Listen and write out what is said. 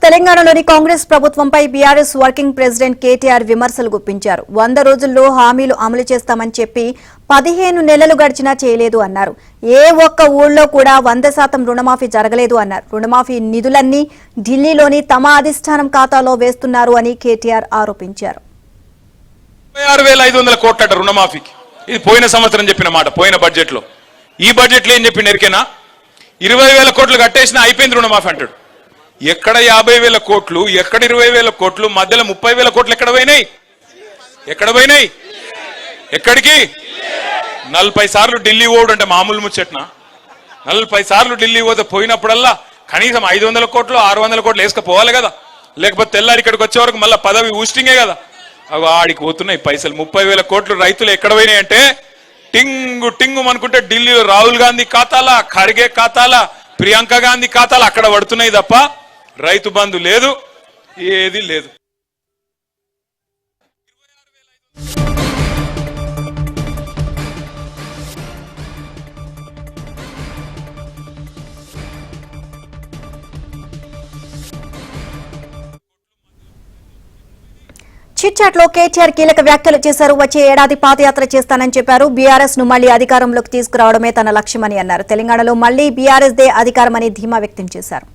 తెలంగాణలోని కాంగ్రెస్ ప్రభుత్వంపై BRS working president KTR విమర్శలు గుప్పించారు. 100 రోజుల్లో హామీలు అమలు చేస్తామని చెప్పి 15 నెలలు గడిచినా చేయలేదు అన్నారు. ఏ ఒక్క ఊళ్ళో కూడా 100% రుణమాఫీ జరగలేదు అన్నారు. రుణమాఫీ నిధులన్నీ ఢిల్లీలోని తమ అధిష్టానం ఖాతాలో వేస్తున్నారు అని కేటీఆర్ ఆరోపించారు. 26,500 కోట్లట రుణమాఫీకి. ఇది పోయిన సంవత్సరం చెప్పిన మాట. పోయిన బడ్జెట్ లో ఈ బడ్జెట్ లో ఏం చెప్పిన ఎరికేనా? 20,000 కోట్లు కట్టేసినా అయిపోయింది రుణమాఫీ అంటాడు. ఎక్కడ 50,000 కోట్లు, ఎక్కడ 20,000 కోట్లు, మధ్యలో 30,000 కోట్లు ఎక్కడ పోయినాయి? ఎక్కడికి? 40 సార్లు ఢిల్లీ పోవడం అంటే మామూలు ముచ్చట్న? 40 సార్లు ఢిల్లీ పోతే పోయినప్పుడల్లా కనీసం 500 కోట్లు 600 కోట్లు వేసుకపోవాలి కదా, లేకపోతే తెల్లారి ఇక్కడికి వచ్చే వరకు మళ్ళీ పదవి ఊస్టింగే కదా. అవి ఆడికి పోతున్నాయి పైసలు. 30,000 కోట్లు రైతులు ఎక్కడ పోయినాయి అంటే టింగు టింగు అనుకుంటే ఢిల్లీలో రాహుల్ గాంధీ ఖాతాలా, ఖర్గే ఖాతాలా, ప్రియాంక గాంధీ ఖాతాలు అక్కడ పడుతున్నాయి తప్ప రైతు బంధు లేదు, ఏది లేదు. చిట్చాట్లో కేటీఆర్ కీలక వ్యాఖ్యలు చేశారు. వచ్చే ఏడాది పాదయాత్ర చేస్తానని చెప్పారు. బీఆర్ఎస్ ను మళ్లీ అధికారంలోకి తీసుకురావడమే తన లక్ష్యమని అన్నారు. తెలంగాణలో మళ్లీ బీఆర్ఎస్ దే అధికారమని ధీమా వ్యక్తం చేశారు.